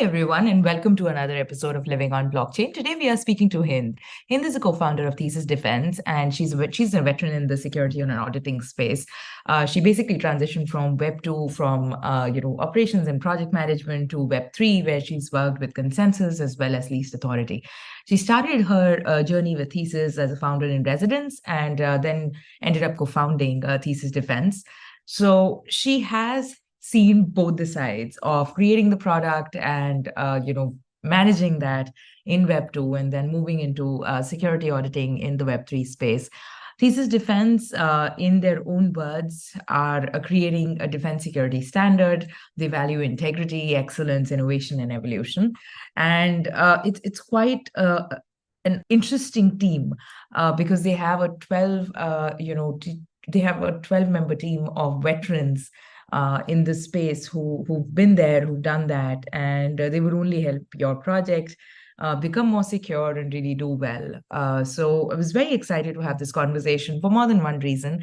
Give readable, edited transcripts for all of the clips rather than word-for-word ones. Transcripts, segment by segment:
everyone, and welcome to another episode of Living on Blockchain. Today, we are speaking to Hind. Hind is a co-founder of Thesis Defense, and she's a veteran in the security and auditing space. She basically transitioned from Web2, from operations and project management, to Web3, where she's worked with consensus as well as least authority. She started her journey with Thesis as a founder in residence, and then ended up co-founding Thesis Defense. So she has seen both the sides of creating the product and managing that in Web 2 and then moving into security auditing in the Web 3 space. Thesis Defense, in their own words, are creating a defense security standard. They value integrity, excellence, innovation, and evolution. And it's quite an interesting team because they have a 12-member team of veterans in this space who've been there, who've done that, and they would only help your projects become more secure and really do well. So I was very excited to have this conversation for more than one reason,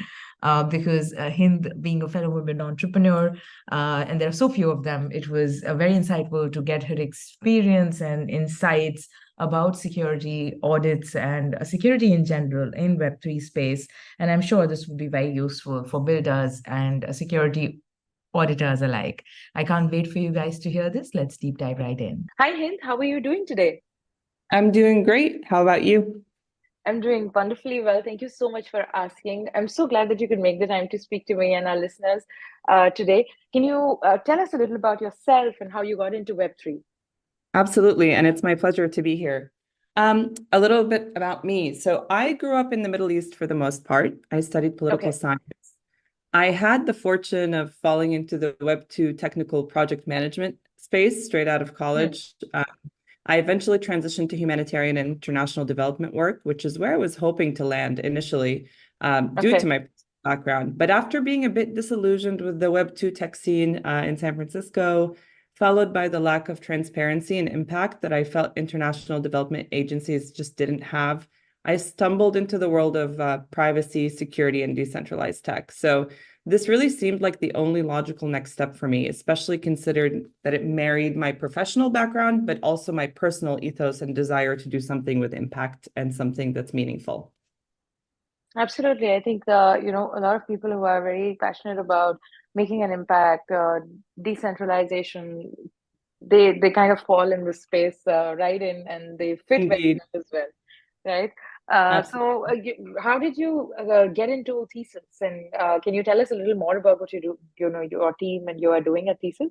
because Hind, being a fellow women entrepreneur, and there are so few of them, it was very insightful to get her experience and insights about security audits and security in general in Web3 space. And I'm sure this would be very useful for builders and security auditors alike. I can't wait for you guys to hear this. Let's deep dive right in. Hi, Hind. How are you doing today? I'm doing great. How about you? I'm doing wonderfully well. Thank you so much for asking. I'm so glad that you could make the time to speak to me and our listeners today. Can you tell us a little about yourself and how you got into Web3? Absolutely. And it's my pleasure to be here. A little bit about me. So I grew up in the Middle East for the most part. I studied political science. I had the fortune of falling into the Web2 technical project management space straight out of college. I eventually transitioned to humanitarian and international development work, which is where I was hoping to land initially, due to my background. But after being a bit disillusioned with the Web2 tech scene in San Francisco, followed by the lack of transparency and impact that I felt international development agencies just didn't have, I stumbled into the world of privacy, security, and decentralized tech. So this really seemed like the only logical next step for me, especially considered that it married my professional background, but also my personal ethos and desire to do something with impact and something that's meaningful. Absolutely. I think, a lot of people who are very passionate about making an impact, decentralization, they kind of fall in this space right in, and they fit very well as well, right? So how did you get into Thesis? And can you tell us a little more about what you do, your team and you are doing at Thesis?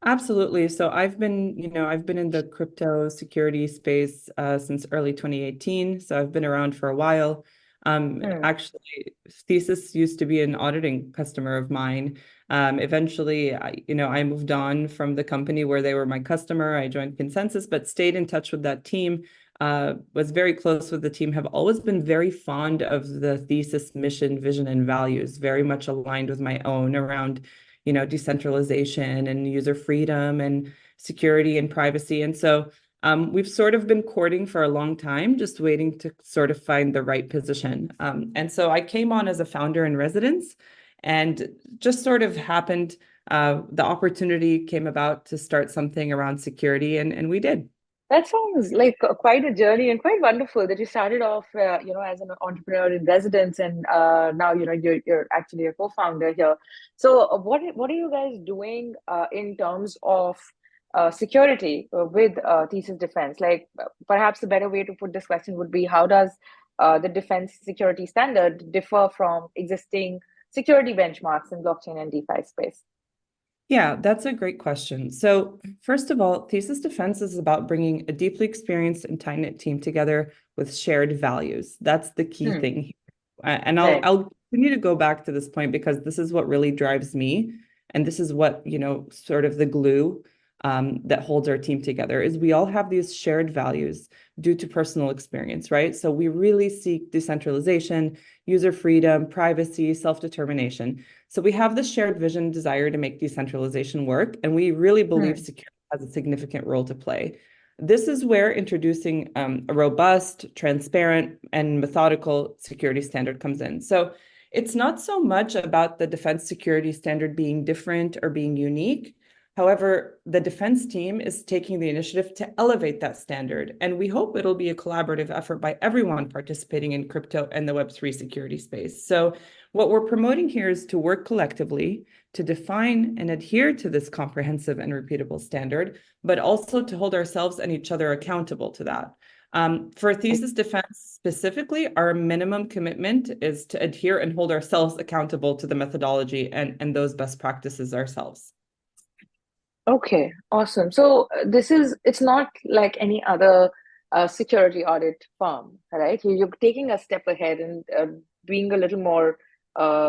Absolutely. So I've been in the crypto security space since early 2018. So I've been around for a while. Actually, Thesis used to be an auditing customer of mine. Eventually, I moved on from the company where they were my customer. I joined Consensus, but stayed in touch with that team. Was very close with the team, have always been very fond of the Thesis mission, vision, and values, very much aligned with my own around, decentralization and user freedom and security and privacy. And so we've sort of been courting for a long time, just waiting to sort of find the right position. And so I came on as a founder in residence, and just sort of happened, the opportunity came about to start something around security, and we did. That sounds like quite a journey and quite wonderful that you started off, as an entrepreneur in residence, and now you're actually a co-founder here. So, what are you guys doing in terms of security with Thesis Defense? Like, perhaps a better way to put this question would be, how does the defense security standard differ from existing security benchmarks in blockchain and DeFi space? Yeah, that's a great question. So first of all, Thesis Defense is about bringing a deeply experienced and tight-knit team together with shared values. That's the key thing here. And I'll continue to go back to this point because this is what really drives me. And this is what, sort of the glue that holds our team together, is we all have these shared values due to personal experience, right? So we really seek decentralization, user freedom, privacy, self-determination. So we have this shared vision, desire to make decentralization work, and we really believe security has a significant role to play. This is where introducing a robust, transparent, and methodical security standard comes in. So it's not so much about the defense security standard being different or being unique, However, the defense team is taking the initiative to elevate that standard, and we hope it'll be a collaborative effort by everyone participating in crypto and the Web3 security space. So what we're promoting here is to work collectively to define and adhere to this comprehensive and repeatable standard, but also to hold ourselves and each other accountable to that. For Thesis Defense specifically, our minimum commitment is to adhere and hold ourselves accountable to the methodology and those best practices ourselves. Okay, awesome. So it's not like any other security audit firm, right? You're taking a step ahead and being a little more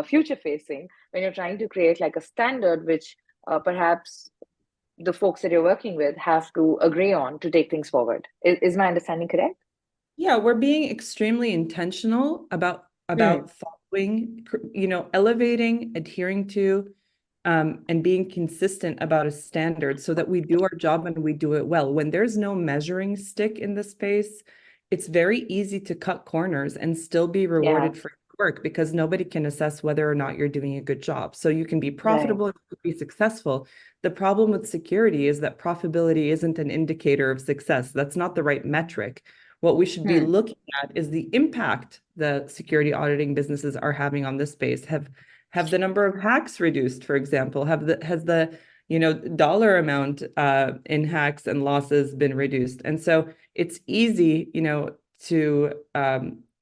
future facing when you're trying to create like a standard which perhaps the folks that you're working with have to agree on to take things forward. Is my understanding correct? Yeah, we're being extremely intentional about following, elevating, adhering to, and being consistent about a standard so that we do our job and we do it well. When there's no measuring stick in the space, it's very easy to cut corners and still be rewarded for work because nobody can assess whether or not you're doing a good job. So you can be profitable, you can be successful. The problem with security is that profitability isn't an indicator of success. That's not the right metric. What we should be looking at is the impact the security auditing businesses are having on this space. Have the number of hacks reduced, for example? Has the dollar amount in hacks and losses been reduced? And so it's easy,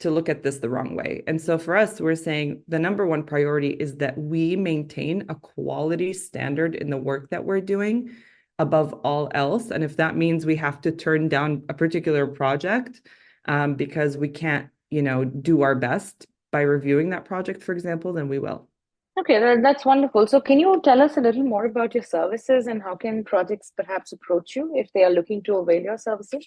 to look at this the wrong way. And so for us, we're saying the number one priority is that we maintain a quality standard in the work that we're doing above all else. And if that means we have to turn down a particular project because we can't, do our best by reviewing that project, for example, then we will. Okay, that's wonderful. So can you tell us a little more about your services and how can projects perhaps approach you if they are looking to avail your services?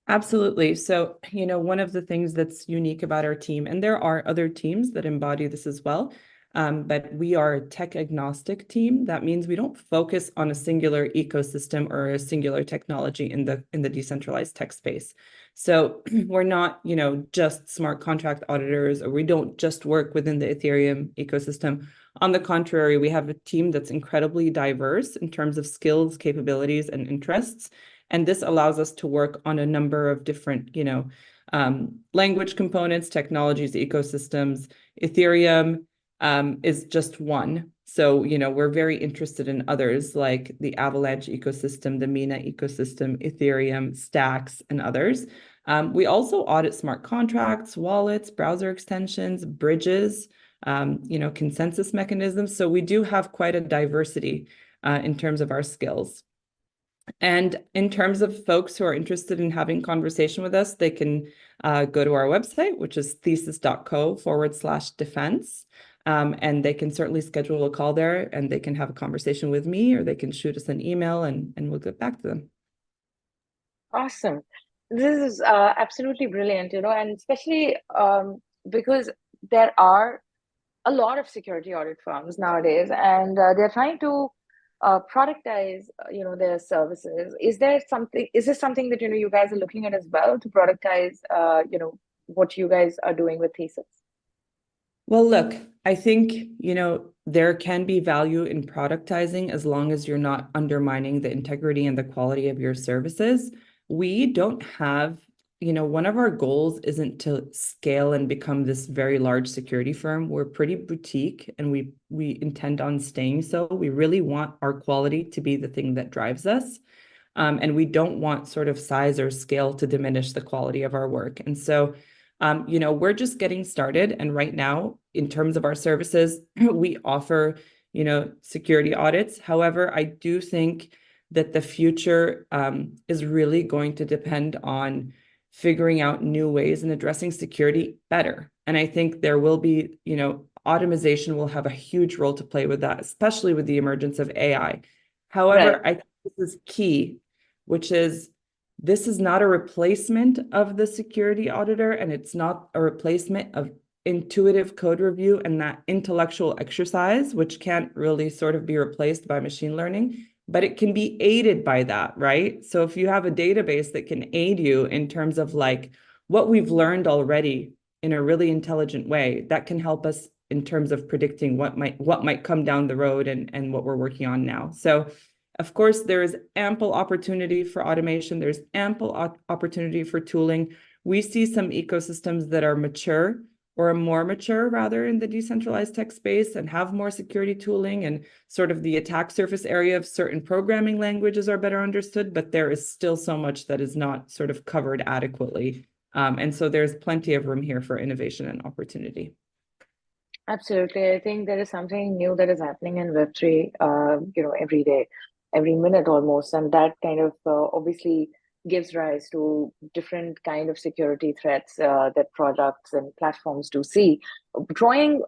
Absolutely. So, one of the things that's unique about our team, and there are other teams that embody this as well, but we are a tech agnostic team. That means we don't focus on a singular ecosystem or a singular technology in the decentralized tech space. So we're not, just smart contract auditors, or we don't just work within the Ethereum ecosystem. On the contrary, we have a team that's incredibly diverse in terms of skills, capabilities, and interests. And this allows us to work on a number of different, language components, technologies, ecosystems. Ethereum is just one. So, we're very interested in others like the Avalanche ecosystem, the Mina ecosystem, Ethereum, Stacks, and others. We also audit smart contracts, wallets, browser extensions, bridges, consensus mechanisms. So we do have quite a diversity in terms of our skills. And in terms of folks who are interested in having conversation with us, they can go to our website, which is thesis.co/defense. And they can certainly schedule a call there and they can have a conversation with me, or they can shoot us an email and we'll get back to them. Awesome. This is absolutely brilliant, and especially because there are a lot of security audit firms nowadays, and they're trying to productize, their services. Is this something that, you guys are looking at as well to productize, what you guys are doing with Thesis? Well, look, I think, there can be value in productizing as long as you're not undermining the integrity and the quality of your services. We don't have, one of our goals isn't to scale and become this very large security firm. We're pretty boutique and we intend on staying so. We really want our quality to be the thing that drives us. And we don't want sort of size or scale to diminish the quality of our work. And so, we're just getting started. And right now, in terms of our services, we offer, security audits. However, I do think that the future is really going to depend on figuring out new ways and addressing security better. And I think there will be, automation will have a huge role to play with that, especially with the emergence of AI. However, I think this is key, which is this is not a replacement of the security auditor, and it's not a replacement of intuitive code review and that intellectual exercise, which can't really sort of be replaced by machine learning, but it can be aided by that, right? So if you have a database that can aid you in terms of like what we've learned already in a really intelligent way, that can help us in terms of predicting what might come down the road and what we're working on now. So Of course, there is ample opportunity for automation. There's ample opportunity for tooling. We see some ecosystems that are mature or more mature rather in the decentralized tech space and have more security tooling, and sort of the attack surface area of certain programming languages are better understood, but there is still so much that is not sort of covered adequately. And so there's plenty of room here for innovation and opportunity. Absolutely. I think there is something new that is happening in Web3, every day, every minute almost. And that kind of obviously gives rise to different kind of security threats that products and platforms do see. Drawing,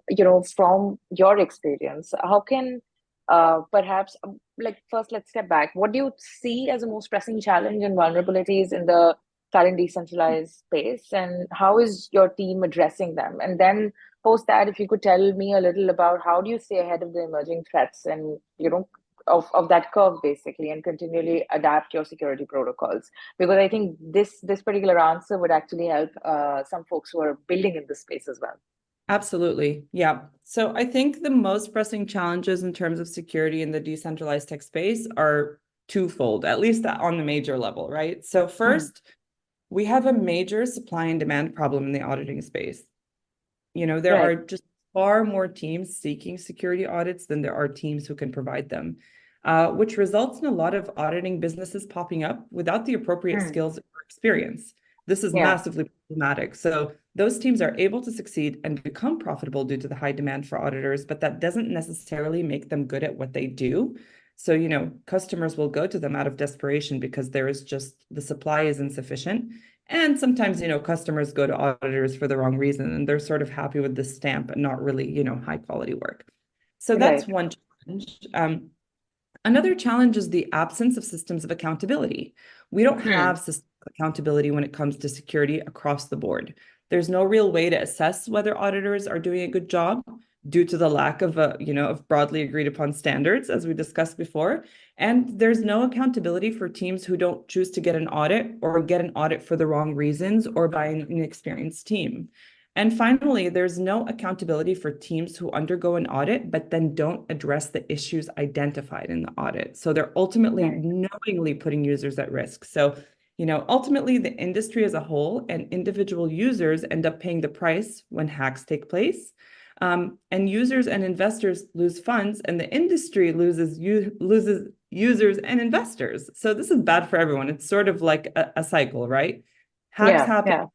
from your experience, how can perhaps, like, first let's step back. What do you see as the most pressing challenge and vulnerabilities in the current decentralized space, and how is your team addressing them? And then post that, if you could tell me a little about how do you stay ahead of the emerging threats and, of that curve basically, and continually adapt your security protocols. Because I think this particular answer would actually help some folks who are building in this space as well. Absolutely. Yeah. So I think the most pressing challenges in terms of security in the decentralized tech space are twofold, at least on the major level, right? So first, we have a major supply and demand problem in the auditing space. There Right. are just far more teams seeking security audits than there are teams who can provide them, which results in a lot of auditing businesses popping up without the appropriate skills or experience. This is Yeah. massively problematic. So those teams are able to succeed and become profitable due to the high demand for auditors, but that doesn't necessarily make them good at what they do. So, customers will go to them out of desperation because there is just the supply is insufficient. And sometimes, customers go to auditors for the wrong reason, and they're sort of happy with the stamp and not really, high quality work. So that's Right. one challenge. Another challenge is the absence of systems of accountability. We don't have systems of accountability when it comes to security across the board. There's no real way to assess whether auditors are doing a good job due to the lack of of broadly agreed upon standards, as we discussed before. And there's no accountability for teams who don't choose to get an audit or get an audit for the wrong reasons or by an inexperienced team. And finally, there's no accountability for teams who undergo an audit, but then don't address the issues identified in the audit. So they're ultimately knowingly putting users at risk. So, ultimately the industry as a whole and individual users end up paying the price when hacks take place. And users and investors lose funds, and the industry loses users and investors. So this is bad for everyone. It's sort of like a cycle, right? Hacks happen.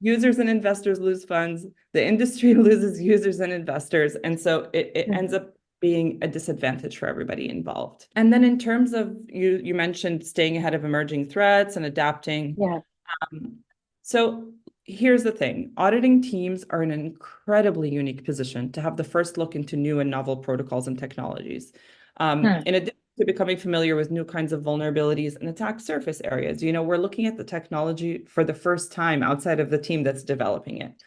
Users and investors lose funds, the industry loses users and investors, and so it ends up being a disadvantage for everybody involved. And then in terms of, you mentioned staying ahead of emerging threats and adapting. Yeah. So here's the thing. Auditing teams are in an incredibly unique position to have the first look into new and novel protocols and technologies. In addition to becoming familiar with new kinds of vulnerabilities and attack surface areas, we're looking at the technology for the first time outside of the team that's developing it,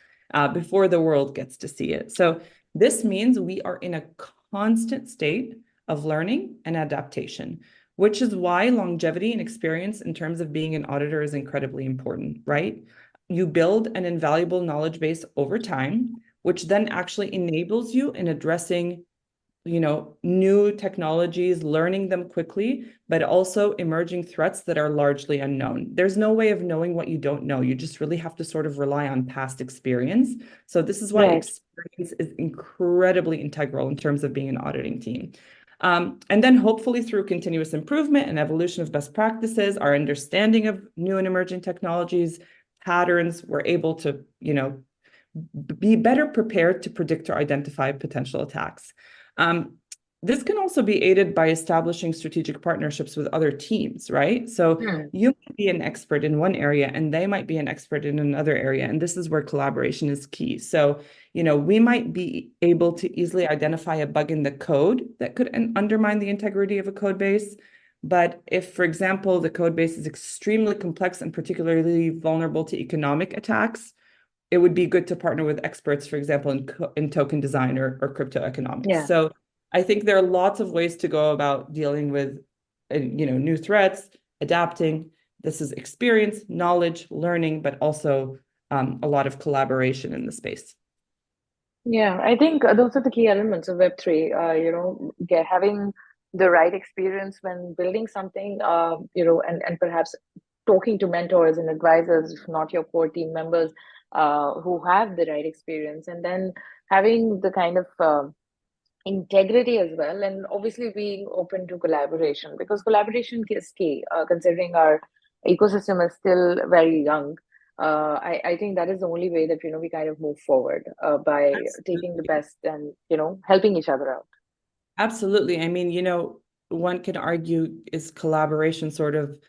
before the world gets to see it. So this means we are in a constant state of learning and adaptation, which is why longevity and experience in terms of being an auditor is incredibly important, right? You build an invaluable knowledge base over time, which then actually enables you in addressing new technologies, learning them quickly, but also emerging threats that are largely unknown. There's no way of knowing what you don't know. You just really have to sort of rely on past experience. So this is why experience is incredibly integral in terms of being an auditing team. And then hopefully through continuous improvement and evolution of best practices, our understanding of new and emerging technologies, patterns, we're able to, be better prepared to predict or identify potential attacks. This can also be aided by establishing strategic partnerships with other teams, right? So you might be an expert in one area and they might be an expert in another area. And this is where collaboration is key. So, we might be able to easily identify a bug in the code that could undermine the integrity of a code base. But if, for example, the code base is extremely complex and particularly vulnerable to economic attacks, it would be good to partner with experts, for example, in token design or crypto economics. So I think there are lots of ways to go about dealing with, new threats, adapting. This is experience, knowledge, learning, but also a lot of collaboration in the space. Yeah, I think those are the key elements of Web3. Having the right experience when building something, and perhaps talking to mentors and advisors, if not your core team members, who have the right experience, and then having the kind of integrity as well, and obviously being open to collaboration, because collaboration is key, considering our ecosystem is still very young. I think that is the only way that we kind of move forward, by taking the Absolutely. best and helping each other out. Absolutely. I mean, one can argue, is collaboration sort of,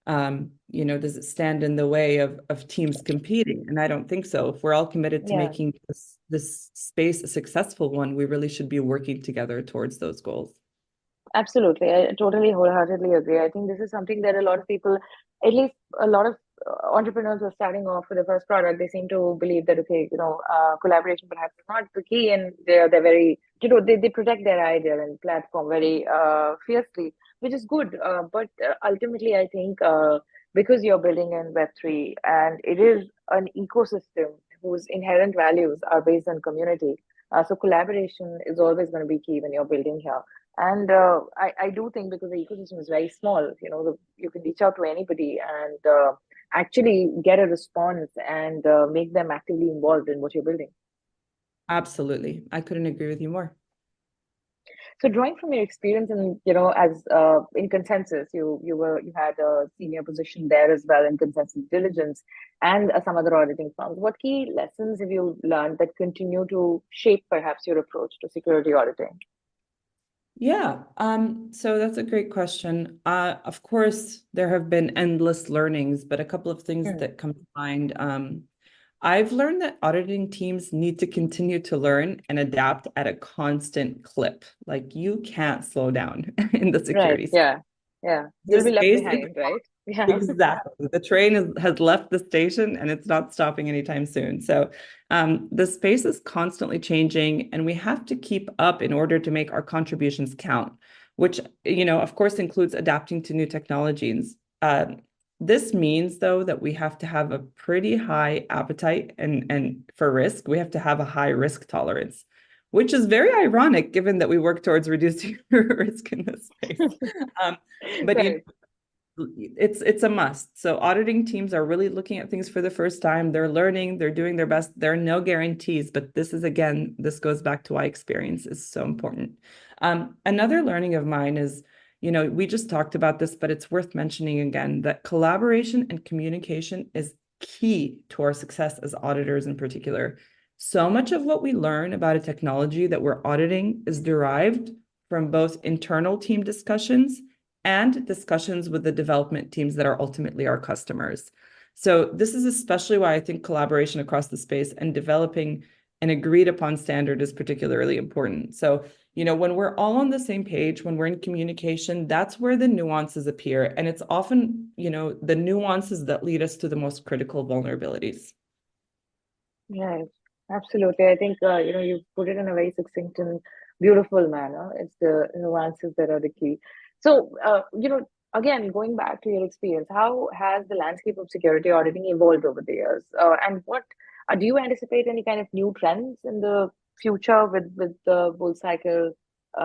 does it stand in the way of teams competing? And I don't think so. If we're all committed to Yeah. making this space a successful one, we really should be working together towards those goals. Absolutely. I totally wholeheartedly agree. I think this is something that a lot of people, at least a lot of entrepreneurs who are starting off with the first product, they seem to believe that, okay, collaboration perhaps is not the key, and they're very, they protect their idea and platform very fiercely, which is good. But ultimately, I think because you're building in Web3, and it is an ecosystem whose inherent values are based on community, so collaboration is always going to be key when you're building here. And I do think, because the ecosystem is very small, you can reach out to anybody and actually get a response, and make them actively involved in what you're building. Absolutely. I couldn't agree with you more. So, drawing from your experience, and as in Consensus, you had a senior position there as well in Consensus Diligence, and some other auditing firms. What key lessons have you learned that continue to shape perhaps your approach to security auditing? Yeah, so that's a great question. Of course, there have been endless learnings, but a couple of things Hmm. that come to mind. I've learned that auditing teams need to continue to learn and adapt at a constant clip. Like, you can't slow down in the Right. security space. Yeah. Yeah. The You'll be left space is behind, right? Yeah. exactly. The train has left the station and it's not stopping anytime soon. So the space is constantly changing, and we have to keep up in order to make our contributions count, which, of course, includes adapting to new technologies. This means, though, that we have to have a pretty high appetite and for risk. We have to have a high risk tolerance, which is very ironic given that we work towards reducing risk in this space. Um, but Right. it's a must. So auditing teams are really looking at things for the first time. They're learning, they're doing their best. There are no guarantees, but this goes back to why experience is so important. Another learning of mine is, we just talked about this, but it's worth mentioning again, that collaboration and communication is key to our success as auditors in particular. So much of what we learn about a technology that we're auditing is derived from both internal team discussions and discussions with the development teams that are ultimately our customers. So this is especially why I think collaboration across the space and developing an agreed upon standard is particularly important. So, when we're all on the same page, when we're in communication, that's where the nuances appear. And it's often, the nuances that lead us to the most critical vulnerabilities. Right. Absolutely. I think you put it in a very succinct and beautiful manner. It's the nuances that are the key. So, again, going back to your experience, how has the landscape of security auditing evolved over the years? And what do you anticipate any kind of new trends in the future with the bull cycle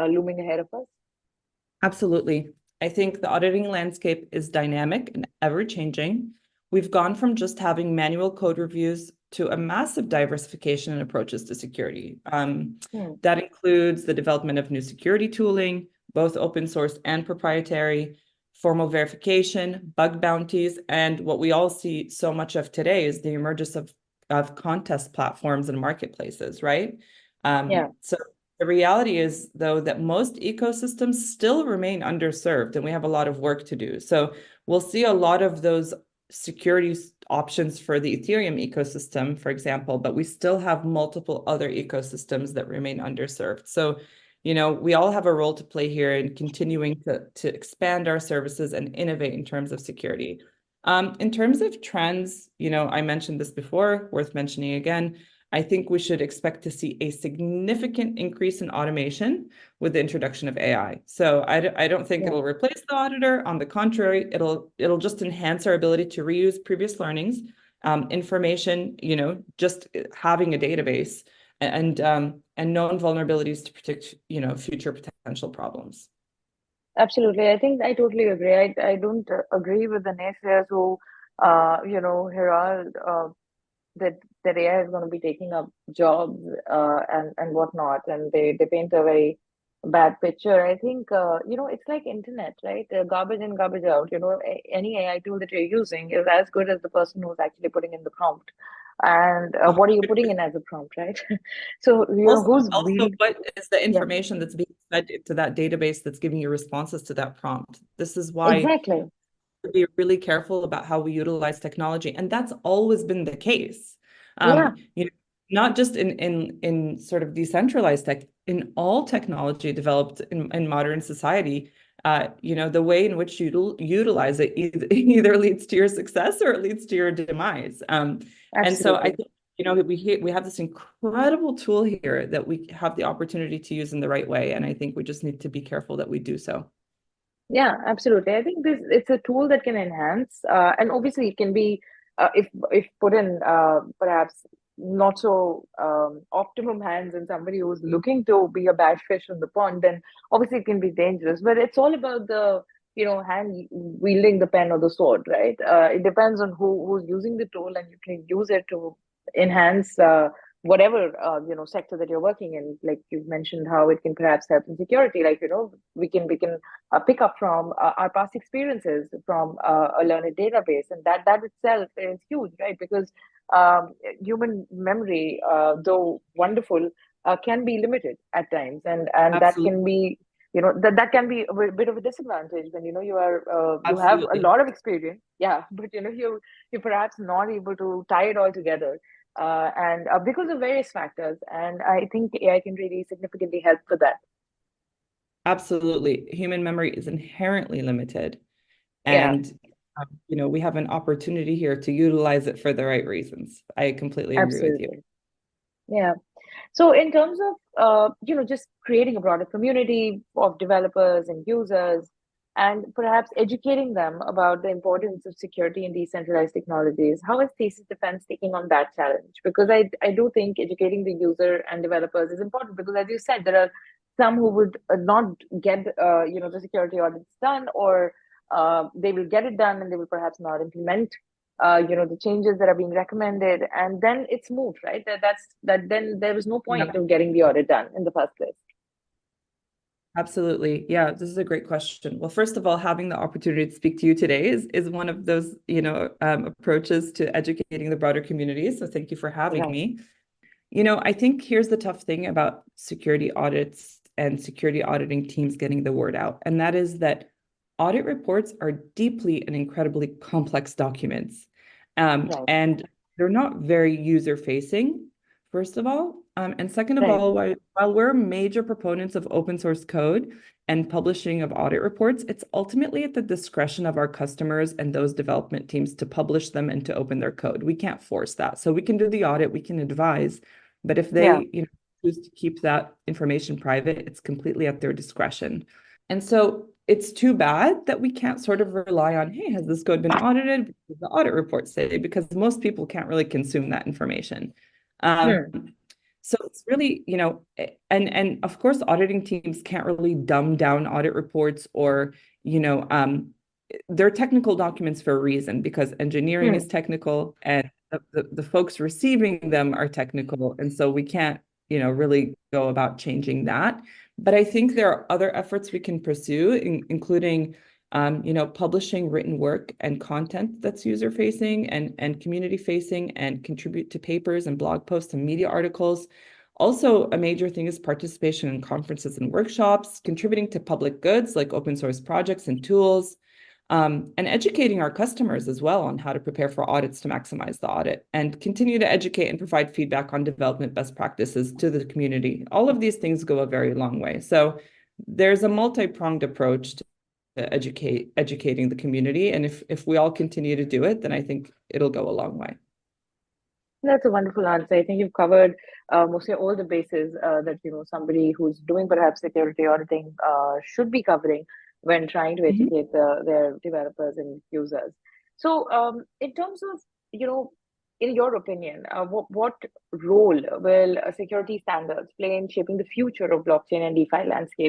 looming ahead of us? Absolutely. I think the auditing landscape is dynamic and ever-changing. We've gone from just having manual code reviews to a massive diversification in approaches to security. Hmm. That includes the development of new security tooling, both open source and proprietary, formal verification, bug bounties, and what we all see so much of today is the emergence of contest platforms and marketplaces, right? Yeah. So the reality is, though, that most ecosystems still remain underserved, and we have a lot of work to do. So we'll see a lot of those security options for the Ethereum ecosystem, for example, but we still have multiple other ecosystems that remain underserved. So, we all have a role to play here in continuing to expand our services and innovate in terms of security. In terms of trends, I mentioned this before, worth mentioning again. I think we should expect to see a significant increase in automation with the introduction of AI. So I don't think Yeah. it'll replace the auditor. On the contrary, it'll just enhance our ability to reuse previous learnings, information, just having a database and known vulnerabilities to predict, future potential problems. Absolutely. I think I totally agree. I don't agree with the naysayers who, herald that AI is going to be taking up jobs and whatnot, and they paint a very bad picture. I think it's like internet, right? Garbage in, garbage out. Any AI tool that you're using is as good as the person who's actually putting in the prompt. And what are you putting in as a prompt, right? So Also, who's also, really what is the yeah, information that's being fed to that database that's giving you responses to that prompt? This is why exactly. to be really careful about how we utilize technology, and that's always been the case. Yeah, You know, not just in sort of decentralized tech, in all technology developed in modern society. The way in which you utilize it either leads to your success or it leads to your demise. And so I absolutely. think we have this incredible tool here that we have the opportunity to use in the right way, and I think we just need to be careful that we do so. Yeah, absolutely. I think this it's a tool that can enhance, and obviously it can be, if put in perhaps not so optimum hands and somebody who's looking to be a bad fish in the pond, then obviously it can be dangerous. But it's all about the hand wielding the pen or the sword, right? It depends on who's using the tool, and you can use it to enhance whatever sector that you're working in. Like you've mentioned, how it can perhaps help in security. Like we can pick up from our past experiences from a learned database, and that itself is huge, right? Because human memory, though wonderful, can be limited at times, and that Absolutely. can be that can be a bit of a disadvantage when you have a Absolutely. lot of experience, yeah, but you're perhaps not able to tie it all together, and because of various factors, and I think AI can really significantly help for that. Absolutely. Human memory is inherently limited. Yeah, And, we have an opportunity here to utilize it for the right reasons. I completely agree with you. absolutely. Yeah. So in terms of just creating a broader community of developers and users, and perhaps educating them about the importance of security in decentralized technologies, how is Thesis Defense taking on that challenge? Because I do think educating the user and developers is important, because as you said, there are some who would not get the security audits done, or they will get it done and they will perhaps not implement the changes that are being recommended, and then it's moot, right? That then there was no point Yeah, of getting the audit done in the first place. absolutely. Yeah, this is a great question. Well, first of all, having the opportunity to speak to you today is one of those, approaches to educating the broader community. So thank you for having Right. me. I think here's the tough thing about security audits and security auditing teams getting the word out, and that is that audit reports are deeply and incredibly complex documents. Right. And they're not very user-facing, first of all. And second of Right. all, while we're major proponents of open source code and publishing of audit reports, it's ultimately at the discretion of our customers and those development teams to publish them and to open their code. We can't force that. So we can do the audit, we can advise, but if Yeah. they, choose to keep that information private, it's completely at their discretion. And so it's too bad that we can't sort of rely on, hey, has this code been audited? What does the audit report say? Because most people can't really consume that information. Um, Hmm. so it's really, and of course, auditing teams can't really dumb down audit reports, or, they're technical documents for a reason, because engineering is Hmm. technical and the folks receiving them are technical. And so we can't, really go about changing that. But I think there are other efforts we can pursue, including, publishing written work and content that's user facing and community facing, and contribute to papers and blog posts and media articles. Also, a major thing is participation in conferences and workshops, contributing to public goods like open source projects and tools, and educating our customers as well on how to prepare for audits to maximize the audit, and continue to educate and provide feedback on development best practices to the community. All of these things go a very long way. So there's a multi-pronged approach to educating the community. And if we all continue to do it, then I think it'll go a long way. That's a wonderful answer. I think you've covered mostly all the bases that somebody who's doing perhaps security auditing should be covering when trying to Mhm. educate their developers and users. So, in terms of in your opinion, what role will security standards play in shaping the future of blockchain and DeFi landscape?